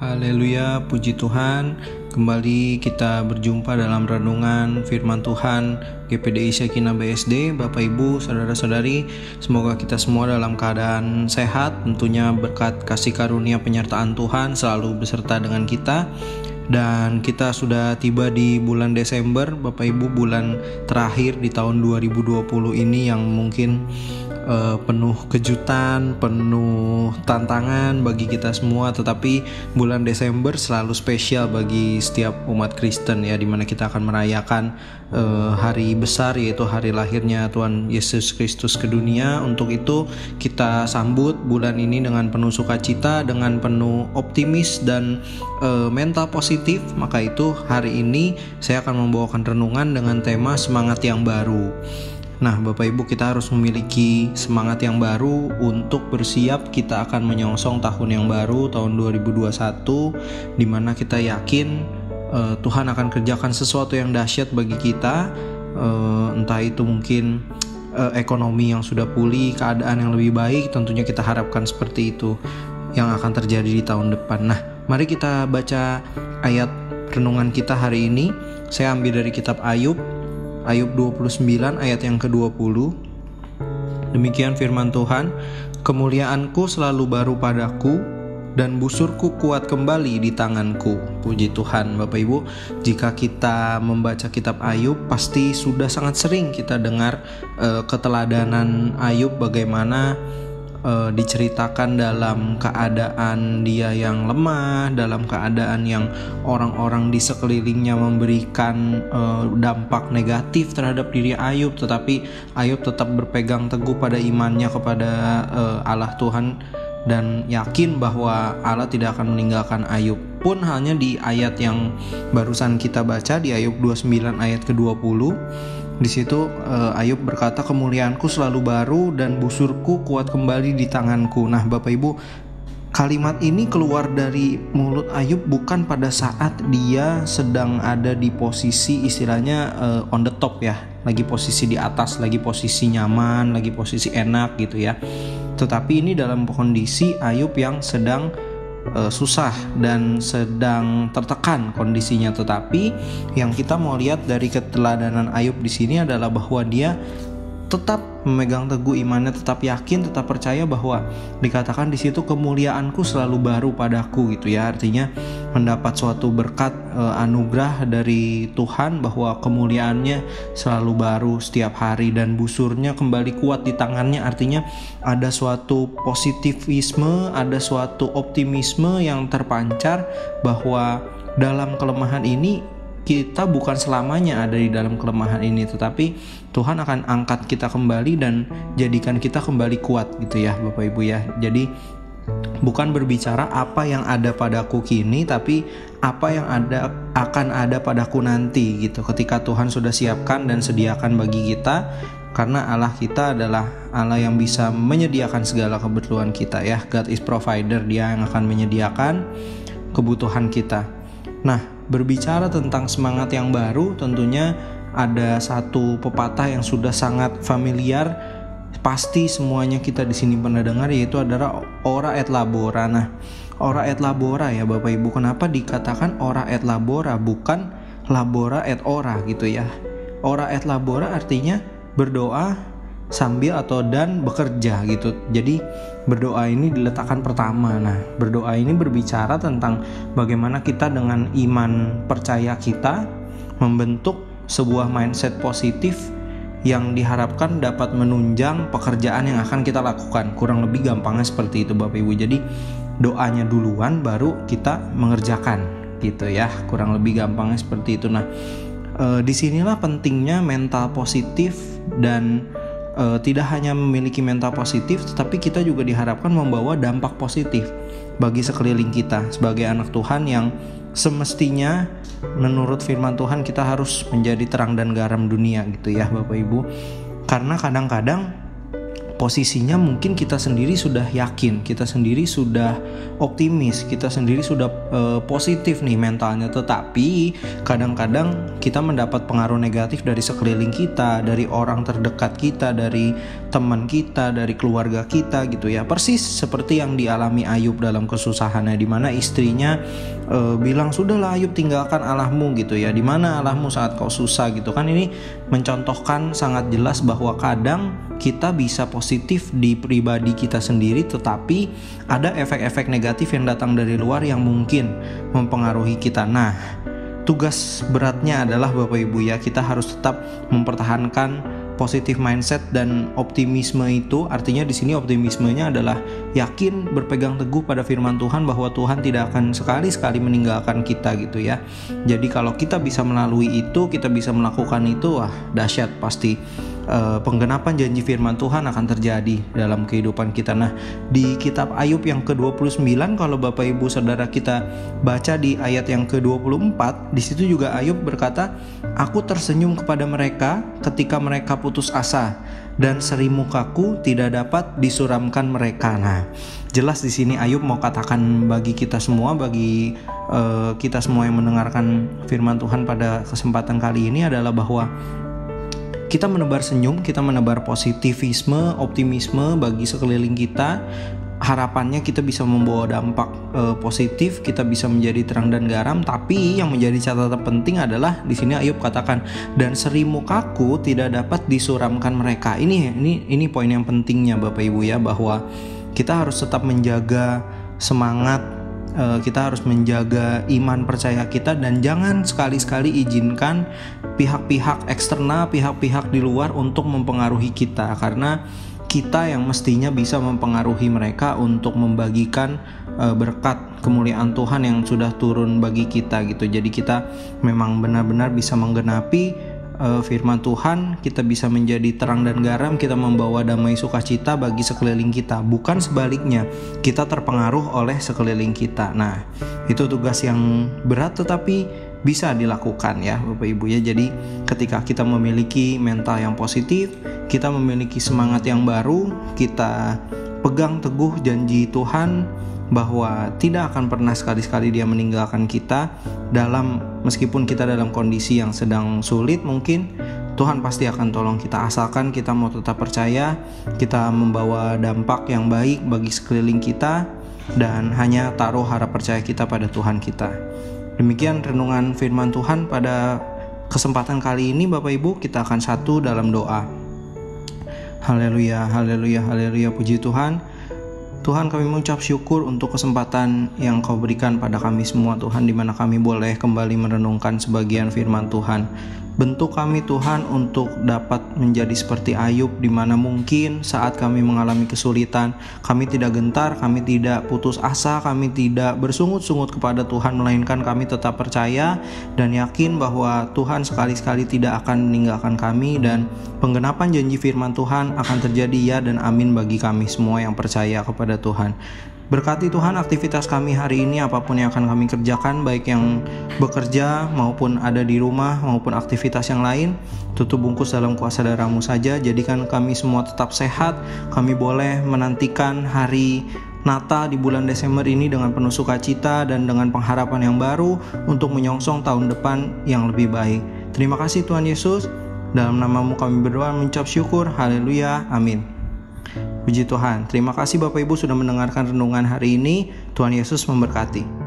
Haleluya, puji Tuhan. Kembali kita berjumpa dalam renungan firman Tuhan GPDI Syakina BSD. Bapak Ibu, saudara-saudari, semoga kita semua dalam keadaan sehat. Tentunya berkat kasih karunia penyertaan Tuhan selalu beserta dengan kita. Dan kita sudah tiba di bulan Desember, Bapak Ibu, bulan terakhir di tahun 2020 ini yang mungkin penuh kejutan, penuh tantangan bagi kita semua. Tetapi bulan Desember selalu spesial bagi setiap umat Kristen ya, dimana kita akan merayakan hari besar, yaitu hari lahirnya Tuhan Yesus Kristus ke dunia. Untuk itu kita sambut bulan ini dengan penuh sukacita, dengan penuh optimis dan mental positif. Maka itu hari ini saya akan membawakan renungan dengan tema semangat yang baru. Nah, Bapak Ibu, kita harus memiliki semangat yang baru untuk bersiap kita akan menyongsong tahun yang baru, tahun 2021, di mana kita yakin Tuhan akan kerjakan sesuatu yang dahsyat bagi kita, entah itu mungkin ekonomi yang sudah pulih, keadaan yang lebih baik. Tentunya kita harapkan seperti itu yang akan terjadi di tahun depan. Nah, mari kita baca ayat renungan kita hari ini. Saya ambil dari kitab Ayub 29 ayat yang ke-20. Demikian firman Tuhan, "Kemuliaanku selalu baru padaku, dan busurku kuat kembali di tanganku." Puji Tuhan. Bapak Ibu, jika kita membaca kitab Ayub, pasti sudah sangat sering kita dengar keteladanan Ayub, bagaimana diceritakan dalam keadaan dia yang lemah, dalam keadaan yang orang-orang di sekelilingnya memberikan dampak negatif terhadap diri Ayub, tetapi Ayub tetap berpegang teguh pada imannya kepada Allah Tuhan dan yakin bahwa Allah tidak akan meninggalkan Ayub. Pun hanya di ayat yang barusan kita baca, di Ayub 29 ayat ke-20, di situ Ayub berkata, "Kemuliaanku selalu baru dan busurku kuat kembali di tanganku." Nah, Bapak Ibu, kalimat ini keluar dari mulut Ayub bukan pada saat dia sedang ada di posisi istilahnya on the top ya, lagi posisi di atas, lagi posisi nyaman, lagi posisi enak gitu ya. Tetapi ini dalam kondisi Ayub yang sedang susah dan sedang tertekan kondisinya. Tetapi yang kita mau lihat dari keteladanan Ayub di sini adalah bahwa dia tetap memegang teguh imannya, tetap yakin, tetap percaya bahwa dikatakan di situ kemuliaanku selalu baru padaku gitu ya. Artinya mendapat suatu berkat anugerah dari Tuhan bahwa kemuliaannya selalu baru setiap hari dan busurnya kembali kuat di tangannya. Artinya ada suatu positivisme, ada suatu optimisme yang terpancar bahwa dalam kelemahan ini kita bukan selamanya ada di dalam kelemahan ini, tetapi Tuhan akan angkat kita kembali dan jadikan kita kembali kuat gitu ya Bapak Ibu ya. Jadi bukan berbicara apa yang ada padaku kini, tapi apa yang akan ada padaku nanti gitu, ketika Tuhan sudah siapkan dan sediakan bagi kita. Karena Allah kita adalah Allah yang bisa menyediakan segala kebutuhan kita ya. God is provider, Dia yang akan menyediakan kebutuhan kita. Nah, berbicara tentang semangat yang baru, tentunya ada satu pepatah yang sudah sangat familiar, pasti semuanya kita di sini pernah dengar, yaitu adalah ora et labora. Nah, ora et labora ya Bapak Ibu, kenapa dikatakan ora et labora bukan labora et ora gitu ya? Ora et labora artinya berdoa sambil atau dan bekerja gitu. Jadi berdoa ini diletakkan pertama. Nah, berdoa ini berbicara tentang bagaimana kita dengan iman percaya kita membentuk sebuah mindset positif yang diharapkan dapat menunjang pekerjaan yang akan kita lakukan. Kurang lebih gampangnya seperti itu Bapak Ibu. Jadi doanya duluan baru kita mengerjakan gitu ya. Kurang lebih gampangnya seperti itu. Nah, disinilah pentingnya mental positif dan tidak hanya memiliki mental positif, tetapi kita juga diharapkan membawa dampak positif bagi sekeliling kita sebagai anak Tuhan yang semestinya menurut firman Tuhan kita harus menjadi terang dan garam dunia gitu ya Bapak Ibu. Karena kadang-kadang posisinya mungkin kita sendiri sudah yakin, kita sendiri sudah optimis, kita sendiri sudah positif nih mentalnya, tetapi kadang-kadang kita mendapat pengaruh negatif dari sekeliling kita, dari orang terdekat kita, dari teman kita, dari keluarga kita gitu ya. Persis seperti yang dialami Ayub dalam kesusahannya, di mana istrinya bilang, "Sudahlah Ayub, tinggalkan Allahmu," gitu ya. Di mana Allahmu saat kau susah gitu kan. Ini mencontohkan sangat jelas bahwa kadang kita bisa positif di pribadi kita sendiri, tetapi ada efek-efek negatif yang datang dari luar yang mungkin mempengaruhi kita. Nah, tugas beratnya adalah Bapak Ibu ya, kita harus tetap mempertahankan positive mindset dan optimisme itu. Artinya di sini optimismenya adalah yakin, berpegang teguh pada firman Tuhan bahwa Tuhan tidak akan sekali-sekali meninggalkan kita gitu ya. Jadi kalau kita bisa melalui itu, kita bisa melakukan itu, wah dahsyat pasti. Penggenapan janji firman Tuhan akan terjadi dalam kehidupan kita. Nah, di kitab Ayub yang ke-29, kalau Bapak Ibu Saudara kita baca di ayat yang ke-24, di situ juga Ayub berkata, "Aku tersenyum kepada mereka ketika mereka putus asa, dan seri mukaku tidak dapat disuramkan mereka." Nah, jelas di sini Ayub mau katakan bagi kita semua, bagi kita semua yang mendengarkan firman Tuhan pada kesempatan kali ini adalah bahwa kita menebar senyum, kita menebar positivisme, optimisme bagi sekeliling kita. Harapannya kita bisa membawa dampak positif, kita bisa menjadi terang dan garam. Tapi yang menjadi catatan penting adalah di sini Ayub katakan, "Dan seri mukaku tidak dapat disuramkan mereka." Ini poin yang pentingnya Bapak Ibu ya, bahwa kita harus tetap menjaga semangat, kita harus menjaga iman percaya kita, dan jangan sekali-sekali izinkan pihak-pihak eksternal, pihak-pihak di luar untuk mempengaruhi kita, karena kita yang mestinya bisa mempengaruhi mereka untuk membagikan berkat kemuliaan Tuhan yang sudah turun bagi kita gitu. Jadi kita memang benar-benar bisa menggenapi firman Tuhan, kita bisa menjadi terang dan garam, kita membawa damai sukacita bagi sekeliling kita, bukan sebaliknya kita terpengaruh oleh sekeliling kita. Nah, itu tugas yang berat tetapi bisa dilakukan ya Bapak Ibu ya. Jadi ketika kita memiliki mental yang positif, kita memiliki semangat yang baru, kita pegang teguh janji Tuhan bahwa tidak akan pernah sekali-sekali Dia meninggalkan kita, meskipun kita dalam kondisi yang sedang sulit mungkin, Tuhan pasti akan tolong kita, asalkan kita mau tetap percaya, kita membawa dampak yang baik bagi sekeliling kita, dan hanya taruh harap percaya kita pada Tuhan kita. Demikian renungan firman Tuhan pada kesempatan kali ini Bapak Ibu. Kita akan satu dalam doa. Haleluya, haleluya, haleluya, puji Tuhan. Tuhan, kami mengucap syukur untuk kesempatan yang Kau berikan pada kami semua Tuhan, di mana kami boleh kembali merenungkan sebagian firman Tuhan. Bentuk kami Tuhan untuk dapat menjadi seperti Ayub, di mana mungkin saat kami mengalami kesulitan, kami tidak gentar, kami tidak putus asa, kami tidak bersungut-sungut kepada Tuhan, melainkan kami tetap percaya dan yakin bahwa Tuhan sekali-sekali tidak akan meninggalkan kami, dan penggenapan janji firman Tuhan akan terjadi ya dan amin bagi kami semua yang percaya kepada Tuhan. Berkati Tuhan aktivitas kami hari ini, apapun yang akan kami kerjakan, baik yang bekerja maupun ada di rumah maupun aktivitas yang lain. Tutup bungkus dalam kuasa darah-Mu saja. Jadikan kami semua tetap sehat. Kami boleh menantikan hari Natal di bulan Desember ini dengan penuh sukacita dan dengan pengharapan yang baru untuk menyongsong tahun depan yang lebih baik. Terima kasih Tuhan Yesus. Dalam nama-Mu kami berdoa mengucap syukur. Haleluya. Amin. Puji Tuhan. Terima kasih Bapak Ibu sudah mendengarkan renungan hari ini. Tuhan Yesus memberkati.